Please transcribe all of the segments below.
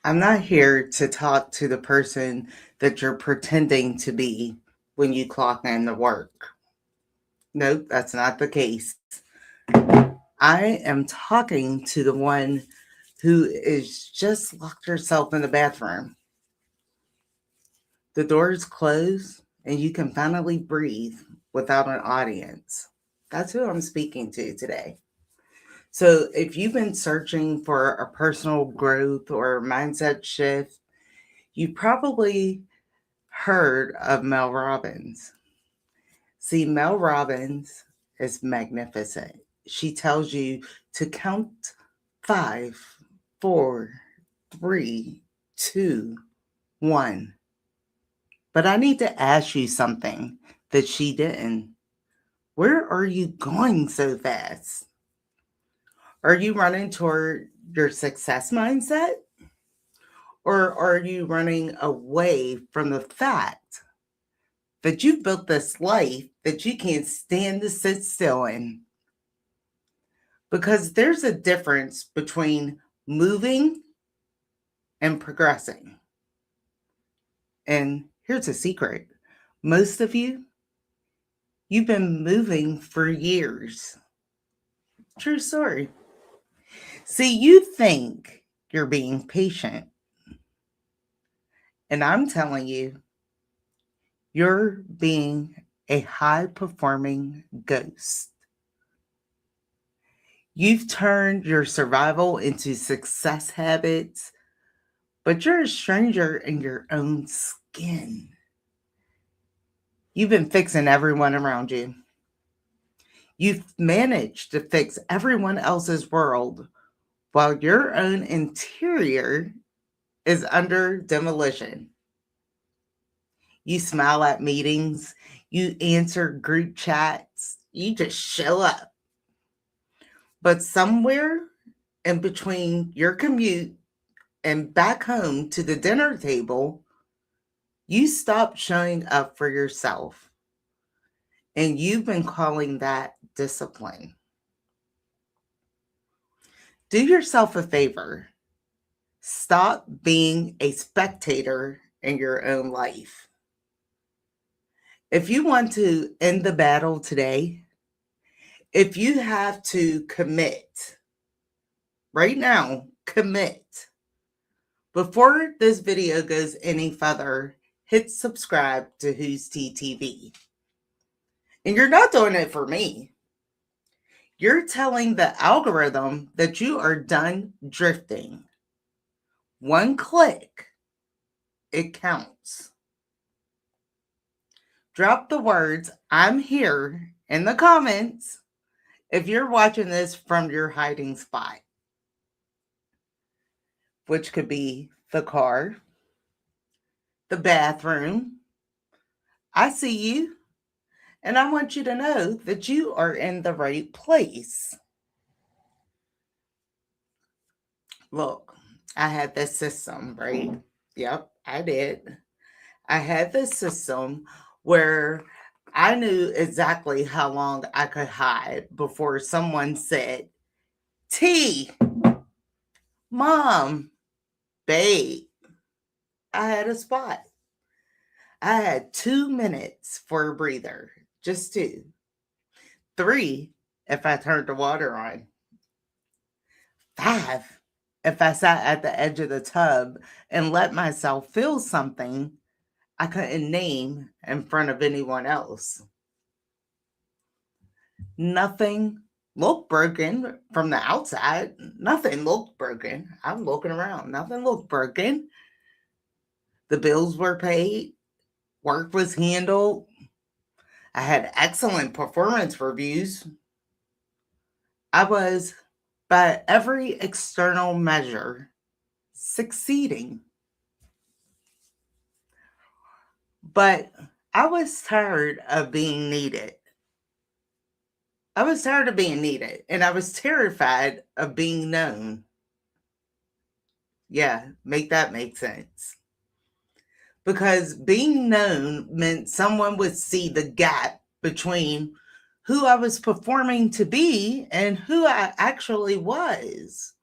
I'm not here to talk to the person that you're pretending to be when you clock in to work. Nope, that's not the case. I am talking to the one who is just locked herself in the bathroom. The door is closed and you can finally breathe without an audience. That's who I'm speaking to today. So, if you've been searching for a personal growth or mindset shift, you probably heard of Mel Robbins. See, Mel Robbins is magnificent. She tells you to count five, four, three, two, one. But I need to ask you something that she didn't. Where are you going so fast? Are you running toward your success mindset? Or are you running away from the fact that you've built this life that you can't stand to sit still in? Because there's a difference between moving and progressing. And here's a secret: most of you, you've been moving for years. True story. See, you think you're being patient, and I'm telling you, you're being a high performing ghost. You've turned your survival into success habits, but you're a stranger in your own skin. You've been fixing everyone around you. You've managed to fix everyone else's world while your own interior is under demolition. You smile at meetings, you answer group chats, you just show up. But somewhere in between your commute and back home to the dinner table, you stopped showing up for yourself. And you've been calling that discipline. Do yourself a favor. Stop being a spectator in your own life. If you want to end the battle today, if you have to commit, right now, commit. Before this video goes any further, hit subscribe to WhoseTeaTV. And you're not doing it for me. You're telling the algorithm that you are done drifting. One click, it counts. Drop the words "I'm here" in the comments if you're watching this from your hiding spot, which could be the car, the bathroom. I see you, and I want you to know that you are in the right place. Look, I had this system, right? Yep, I did. I had this system where I knew exactly how long I could hide before someone said, "T, Mom, babe." I had a spot. I had 2 minutes for a breather, just two. 3 if I turned the water on. 5 if I sat at the edge of the tub and let myself feel something I couldn't name in front of anyone else. Nothing looked broken from the outside. Nothing looked broken. I'm looking around. Nothing looked broken. The bills were paid. Work was handled. I had excellent performance reviews. I was, by every external measure, succeeding. But I was tired of being needed. I was tired of being needed, and I was terrified of being known. Yeah, make that make sense. Because being known meant someone would see the gap between who I was performing to be and who I actually was.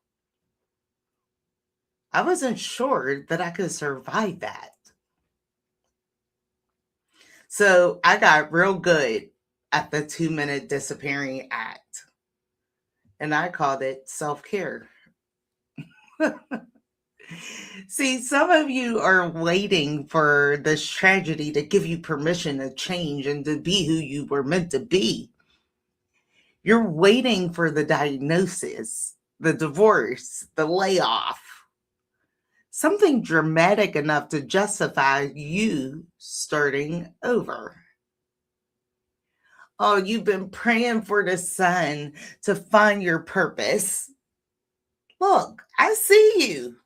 I wasn't sure that I could survive that. So I got real good at the 2-minute disappearing act, and I called it self care. See, some of you are waiting for this tragedy to give you permission to change and to be who you were meant to be. You're waiting for the diagnosis, the divorce, the layoff, something dramatic enough to justify you starting over. Oh, you've been praying for the sun to find your purpose. Look, I see you.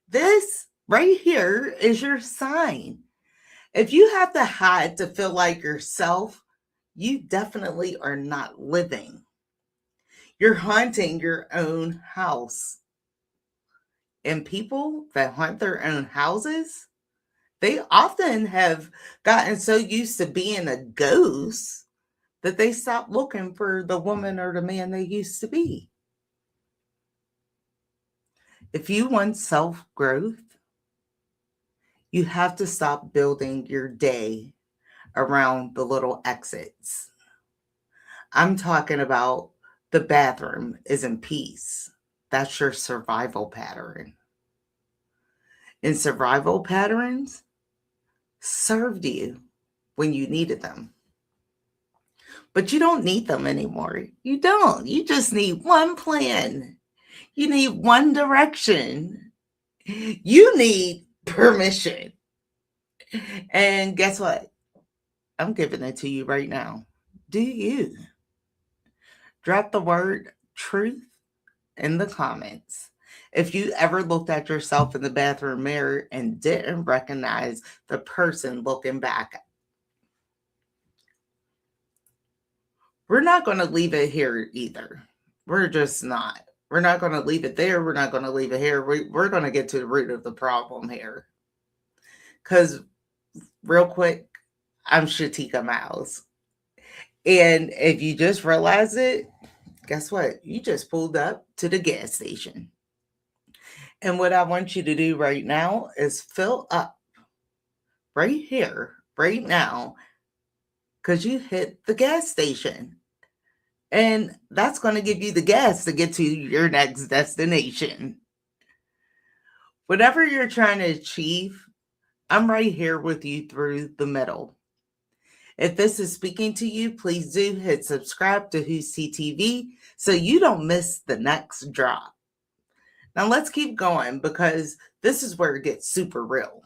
This right here is your sign. If you have to hide to feel like yourself, you definitely are not living. You're haunting your own house. And people that haunt their own houses, they often have gotten so used to being a ghost that they stop looking for the woman or the man they used to be. If you want self growth, you have to stop building your day around the little exits. I'm talking about the bathroom is in peace. That's your survival pattern. And survival patterns served you when you needed them. But you don't need them anymore. You don't. You just need one plan. You need one direction. You need permission. And guess what? I'm giving it to you right now. Do you? Drop the word truth in the comments. If you ever looked at yourself in the bathroom mirror and didn't recognize the person looking back, we're not going to leave it here either. We're just not. We're not going to leave it there. We're not going to leave it here. We're going to get to the root of the problem here. Because, real quick, I'm Shatica Miles. And if you just realize it, guess what? You just pulled up to the gas station. And what I want you to do right now is fill up right here, right now, because you hit the gas station. And that's going to give you the gas to get to your next destination. Whatever you're trying to achieve, I'm right here with you through the middle. If this is speaking to you, please do hit subscribe to WhoseTeaTV so you don't miss the next drop. Now let's keep going because this is where it gets super real.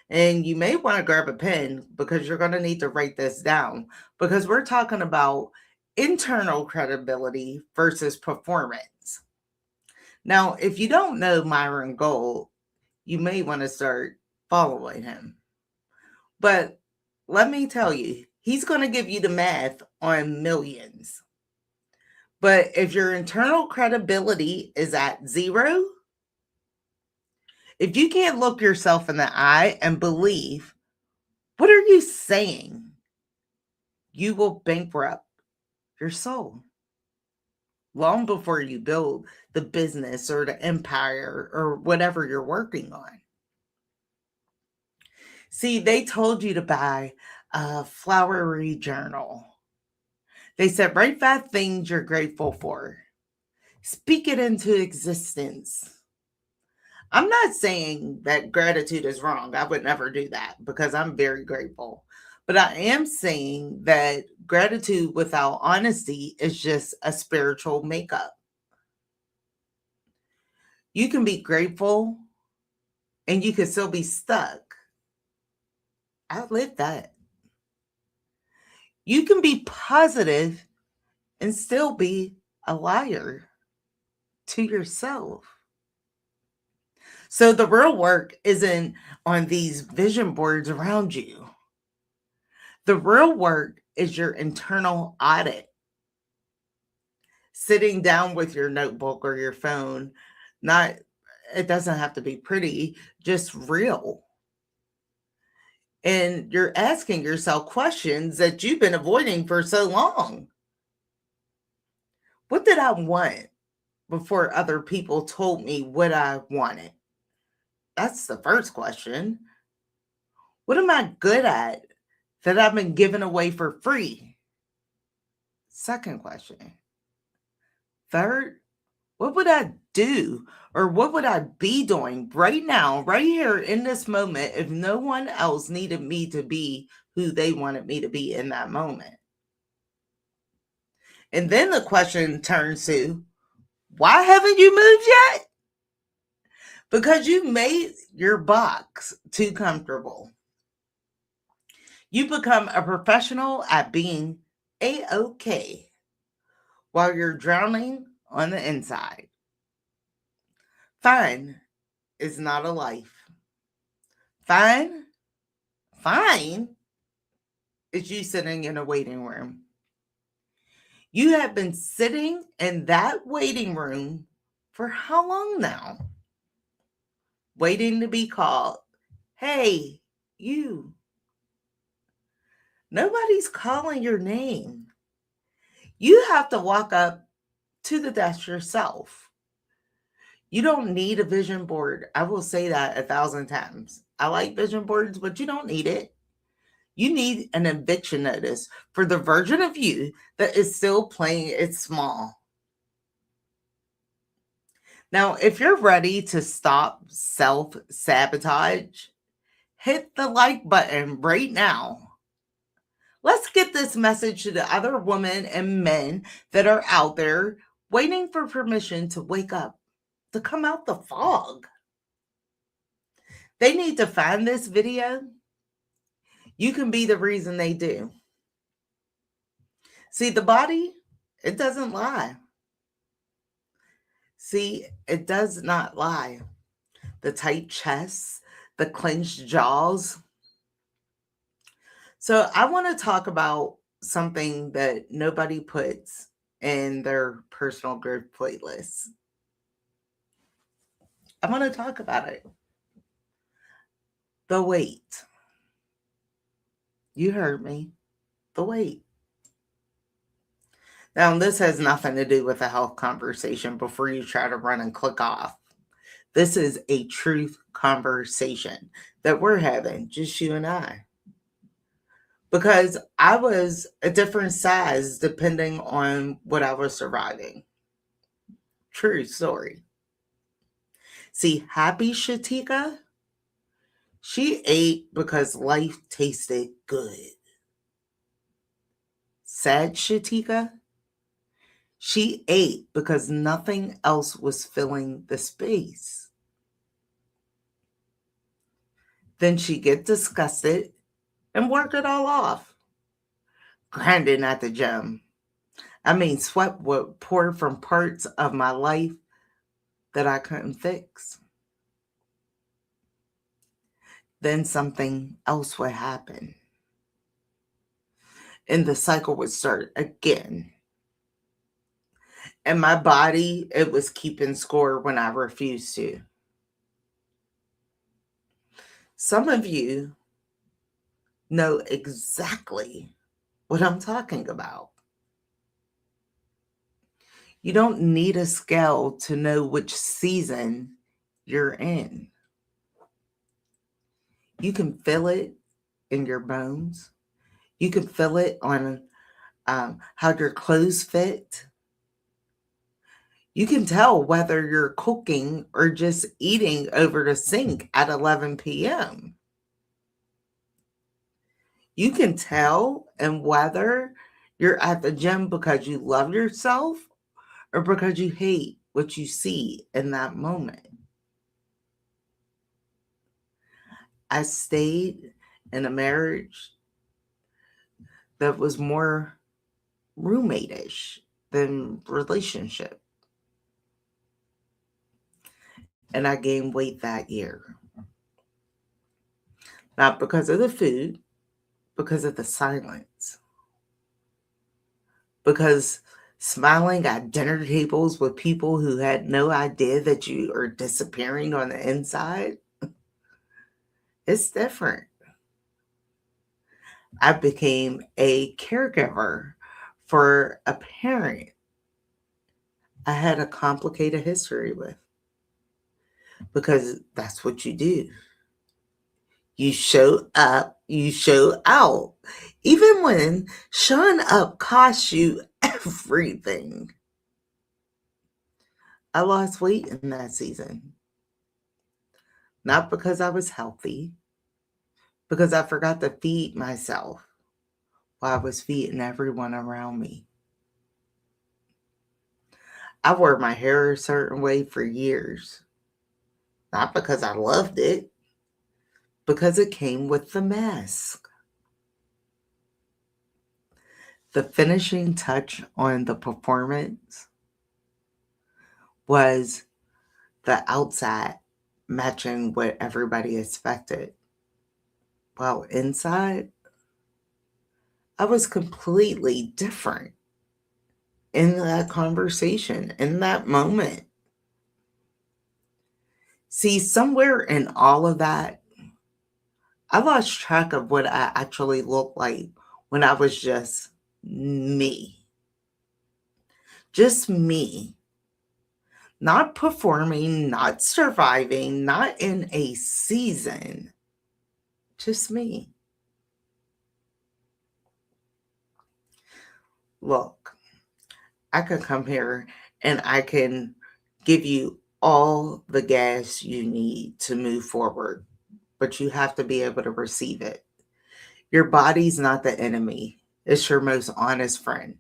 And you may want to grab a pen because you're going to need to write this down because we're talking about internal credibility versus performance. Now, if you don't know Myron Gold, you may want to start following him. But let me tell you, he's going to give you the math on millions. But if your internal credibility is at 0, if you can't look yourself in the eye and believe, what are you saying? You will bankrupt your soul long before you build the business or the empire or whatever you're working on. See, they told you to buy a flowery journal. They said, write 5 things you're grateful for. Speak it into existence. I'm not saying that gratitude is wrong. I would never do that because I'm very grateful. But I am saying that gratitude without honesty is just a spiritual makeup. You can be grateful and you can still be stuck. I lived that. You can be positive and still be a liar to yourself. So the real work isn't on these vision boards around you. The real work is your internal audit. Sitting down with your notebook or your phone, it doesn't have to be pretty, just real. And you're asking yourself questions that you've been avoiding for so long. What did I want? before other people told me what I wanted? That's the first question. What am I good at that I've been giving away for free? Second question. Third, what would I do or what would I be doing right now, right here in this moment, if no one else needed me to be who they wanted me to be in that moment? And then the question turns to, why haven't you moved yet? Because you made your box too comfortable. You become a professional at being A-OK while you're drowning on the inside. Fine is not a life. Fine, fine is you sitting in a waiting room. You have been sitting in that waiting room for how long now? Waiting to be called. Hey, you. Nobody's calling your name. You have to walk up to the desk yourself. You don't need a vision board. I will say that 1,000 times. I like vision boards, but you don't need it. You need an eviction notice for the version of you that is still playing it small. Now, if you're ready to stop self sabotage, hit the like button right now. Let's get this message to the other women and men that are out there waiting for permission to wake up, to come out the fog. They need to find this video. You can be the reason they do. See, the body, it doesn't lie. See, it does not lie. The tight chest, the clenched jaws. So I want to talk about something that nobody puts in their personal growth playlist. I want to talk about it. The weight. You heard me. The weight. Now, this has nothing to do with a health conversation before you try to run and click off. This is a truth conversation that we're having, just you and I. Because I was a different size depending on what I was surviving. True story. See, happy Shatica, she ate because life tasted good. Sad Shatica, she ate because nothing else was filling the space. Then she'd get disgusted and work it all off. Grinding at the gym. I mean, sweat would pour from parts of my life that I couldn't fix. Then something else would happen. And the cycle would start again. And my body, it was keeping score when I refused to. Some of you know exactly what I'm talking about. You don't need a scale to know which season you're in. You can feel it in your bones. You can feel it on how your clothes fit. You can tell whether you're cooking or just eating over the sink at 11 p.m. You can tell and whether you're at the gym because you love yourself or because you hate what you see in that moment. I stayed in a marriage that was more roommate-ish than relationship. And I gained weight that year. Not because of the food, because of the silence. Because smiling at dinner tables with people who had no idea that you are disappearing on the inside, it's different. I became a caregiver for a parent I had a complicated history with, because that's what you do. You show up, you show out. Even when showing up costs you everything. I lost weight in that season. Not because I was healthy, because I forgot to feed myself while I was feeding everyone around me. I wore my hair a certain way for years. Not because I loved it, because it came with the mask. The finishing touch on the performance was the outside matching what everybody expected. While inside, I was completely different in that conversation, in that moment. See, somewhere in all of that, I lost track of what I actually looked like when I was just me. Just me. Not performing, not surviving, not in a season. Just me. Look, I could come here and I can give you all the gas you need to move forward, but you have to be able to receive it. Your body's not the enemy, it's your most honest friend.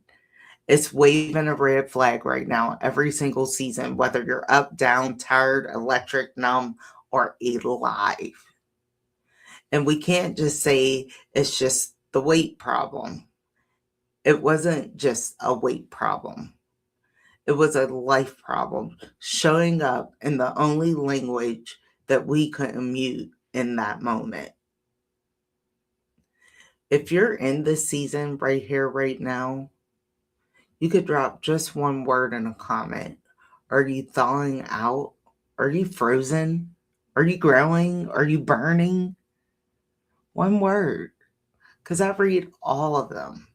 It's waving a red flag right now every single season, whether you're up, down, tired, electric, numb, or alive. And we can't just say it's just the weight problem. It wasn't just a weight problem. It was a life problem showing up in the only language that we couldn't mute in that moment. If you're in this season right here, right now, you could drop just one word in a comment. Are you thawing out? Are you frozen? Are you growing? Are you burning? One word, because I read all of them.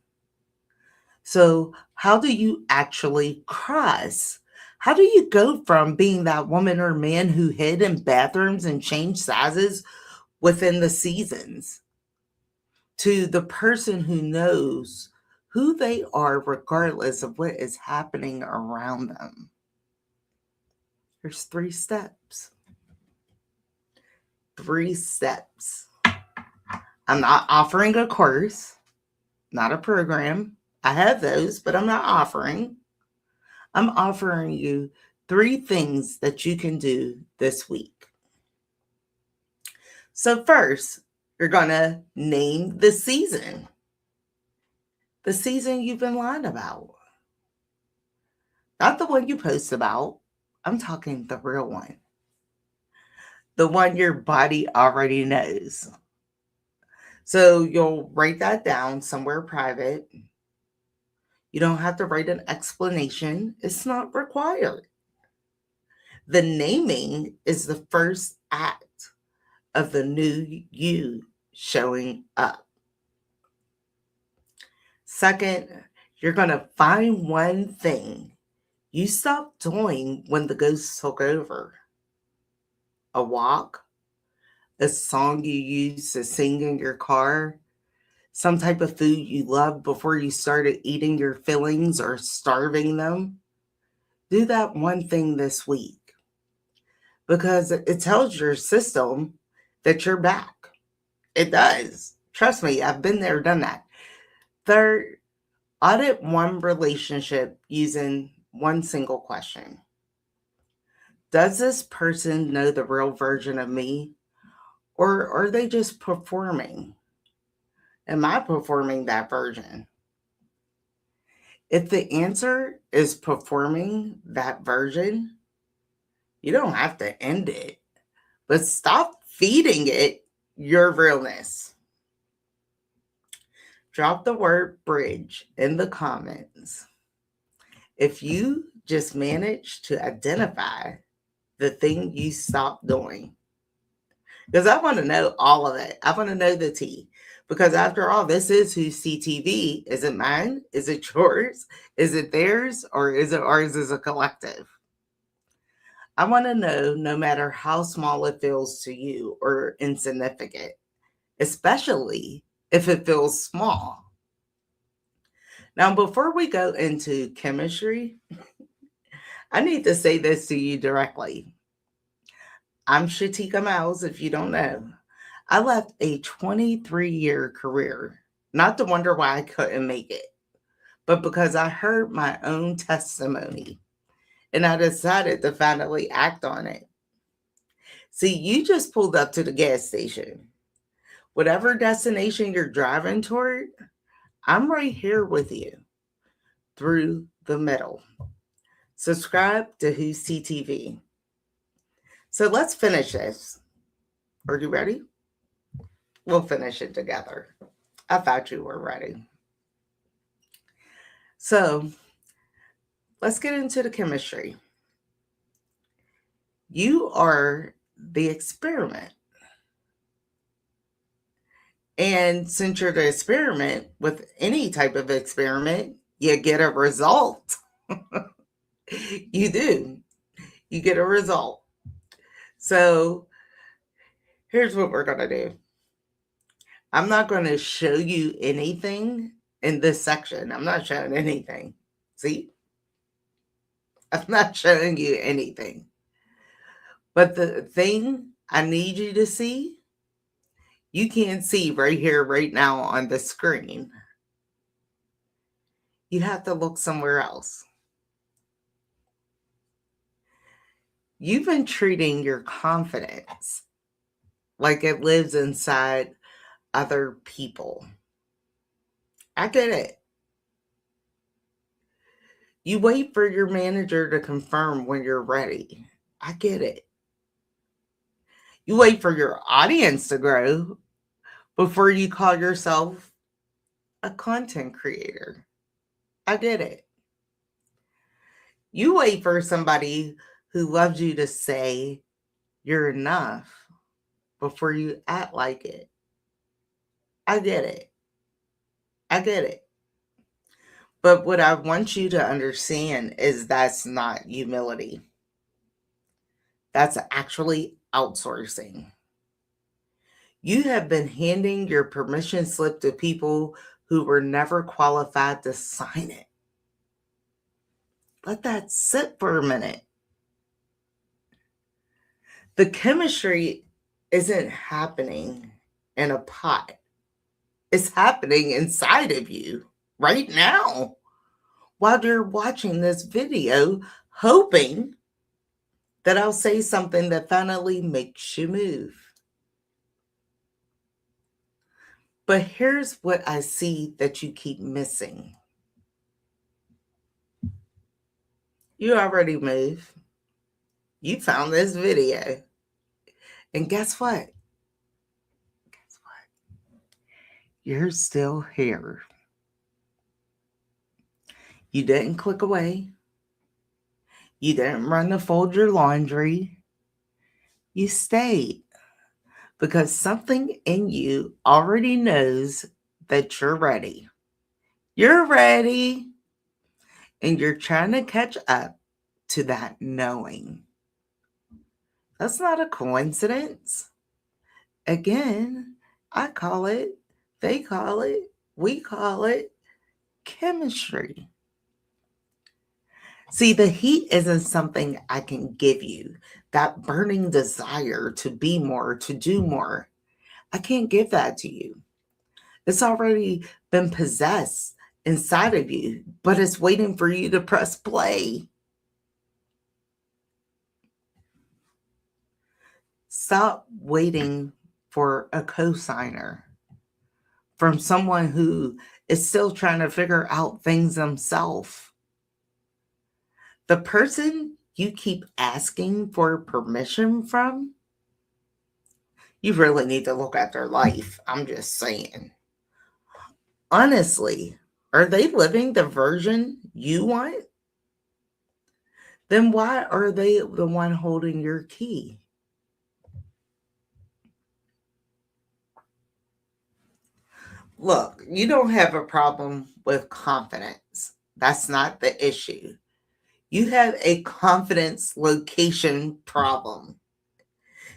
So, how do you actually cross? How do you go from being that woman or man who hid in bathrooms and changed sizes within the seasons to the person who knows who they are regardless of what is happening around them? There's 3 steps. 3 steps. I'm not offering a course, not a program. I have those, but I'm not offering. I'm offering you 3 things that you can do this week. So, first, you're going to name the season you've been lying about, not the one you post about. I'm talking the real one, the one your body already knows. So, you'll write that down somewhere private. You don't have to write an explanation, it's not required. The naming is the first act of the new you showing up. Second, you're going to find one thing you stopped doing when the ghosts took over. A walk, a song you used to sing in your car, some type of food you loved before you started eating your fillings or starving them. Do that one thing this week, because it tells your system that you're back. It does. Trust me, I've been there, done that. Third, audit one relationship using one single question. Does this person know the real version of me? Or are they just performing? Am I performing that version? If the answer is performing that version, you don't have to end it, but stop feeding it your realness. Drop the word bridge in the comments if you just managed to identify the thing you stopped doing. Because I want to know all of it. I want to know the tea. Because after all, this is Who's TTV. Is it mine? Is it yours? Is it theirs? Or is it ours as a collective? I want to know, no matter how small it feels to you or insignificant, especially if it feels small. Now, before we go into chemistry, I need to say this to you directly. I'm Shatica Miles, if you don't know. I left a 23-year career, not to wonder why I couldn't make it, but because I heard my own testimony and I decided to finally act on it. See, you just pulled up to the gas station. Whatever destination you're driving toward, I'm right here with you through the middle. Subscribe to Who's TTV. So let's finish this. Are you ready? We'll finish it together. I thought you were ready. So let's get into the chemistry. You are the experiment. And since you're the experiment, with any type of experiment, you get a result. You do. You get a result. So here's what we're going to do. I'm not going to show you anything in this section. I'm not showing anything. See? I'm not showing you anything. But the thing I need you to see, you can't see right here, right now on the screen. You have to look somewhere else. You've been treating your confidence like it lives inside other people. I get it. You wait for your manager to confirm when you're ready. I get it. You wait for your audience to grow before you call yourself a content creator. I get it. You wait for somebody who loves you to say you're enough before you act like it. I get it. I get it. But what I want you to understand is that's not humility. That's actually outsourcing. You have been handing your permission slip to people who were never qualified to sign it. Let that sit for a minute. The chemistry isn't happening in a pot. It's happening inside of you right now while you're watching this video, hoping that I'll say something that finally makes you move. But here's what I see that you keep missing. You already moved. You found this video. And guess what? Guess what? You're still here. You didn't click away. You didn't run to fold your laundry. You stayed because something in you already knows that you're ready. You're ready. And you're trying to catch up to that knowing. That's not a coincidence. Again, I call it, they call it, we call it chemistry. See, the heat isn't something I can give you. That burning desire to be more, to do more. I can't give that to you. It's already been possessed inside of you, but it's waiting for you to press play. Stop waiting for a cosigner from someone who is still trying to figure out things themselves. The person you keep asking for permission from, you really need to look at their life. I'm just saying. Honestly, are they living the version you want? Then why are they the one holding your key? Look, you don't have a problem with confidence. That's not the issue. You have a confidence location problem.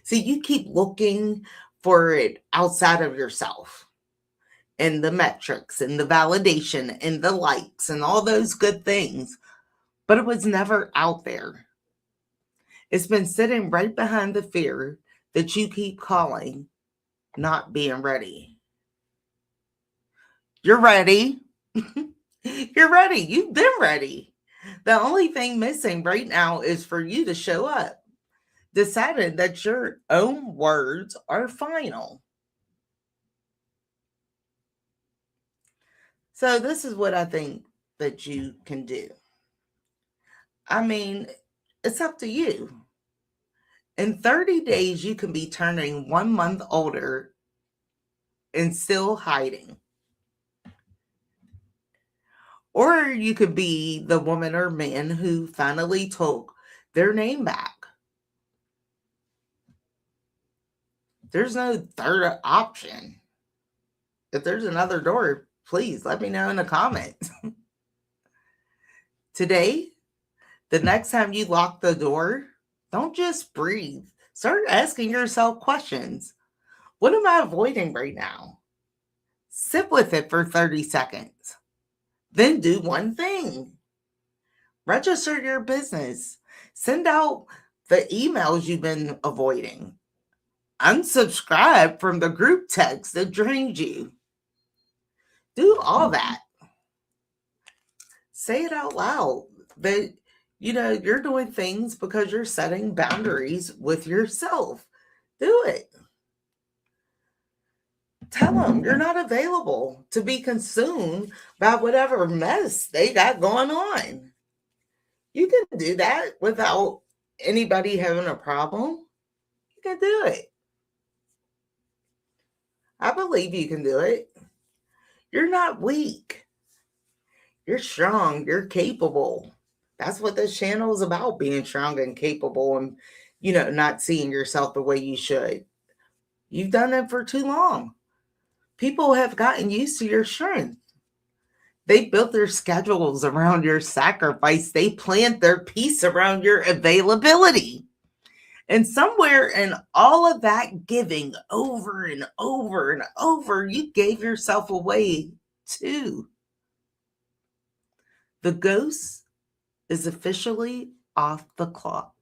See, you keep looking for it outside of yourself and the metrics and the validation and the likes and all those good things, but it was never out there. It's been sitting right behind the fear that you keep calling not being ready. You're ready. You're ready. You've been ready. The only thing missing right now is for you to show up, decided that your own words are final. So, this is what I think that you can do. I mean, it's up to you. In 30 days, you can be turning 1 month older and still hiding. Or you could be the woman or man who finally took their name back. There's no third option. If there's another door, please let me know in the comments. Today, the next time you lock the door, don't just breathe. Start asking yourself questions. What am I avoiding right now? Sit with it for 30 seconds. Then do one thing. Register your business. Send out the emails you've been avoiding. Unsubscribe from the group text that drains you. Do all that. Say it out loud that you're doing things because you're setting boundaries with yourself. Do it. Tell them you're not available to be consumed by whatever mess they got going on. You can do that without anybody having a problem. You can do it. I believe you can do it. You're not weak. You're strong. You're capable. That's what this channel is about, being strong and capable and, not seeing yourself the way you should. You've done it for too long. People have gotten used to your strength. They built their schedules around your sacrifice. They planned their peace around your availability. And somewhere in all of that giving over and over and over, you gave yourself away too. The ghost is officially off the clock.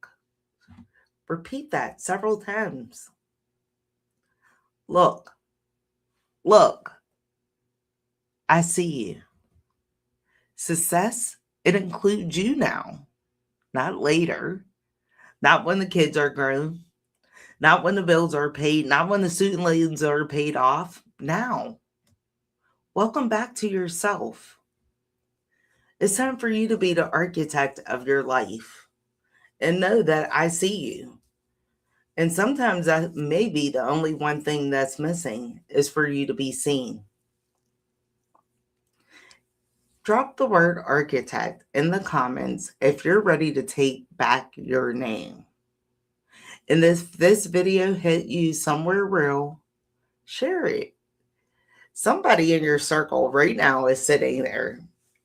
Repeat that several times. Look, I see you. Success, it includes you now, not later, not when the kids are grown, not when the bills are paid, not when the student loans are paid off, now. Welcome back to yourself. It's time for you to be the architect of your life and know that I see you. And sometimes that may be the only one thing that's missing is for you to be seen. Drop the word architect in the comments if you're ready to take back your name. And if this video hit you somewhere real, share it. Somebody in your circle right now is sitting there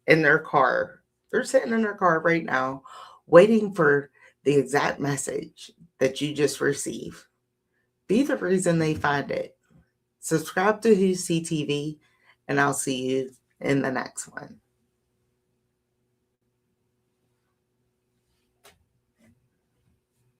in their car. They're sitting in their car right now waiting for the exact message that you just received. Be the reason they find it. Subscribe to WhoseTeaTV, and I'll see you in the next one.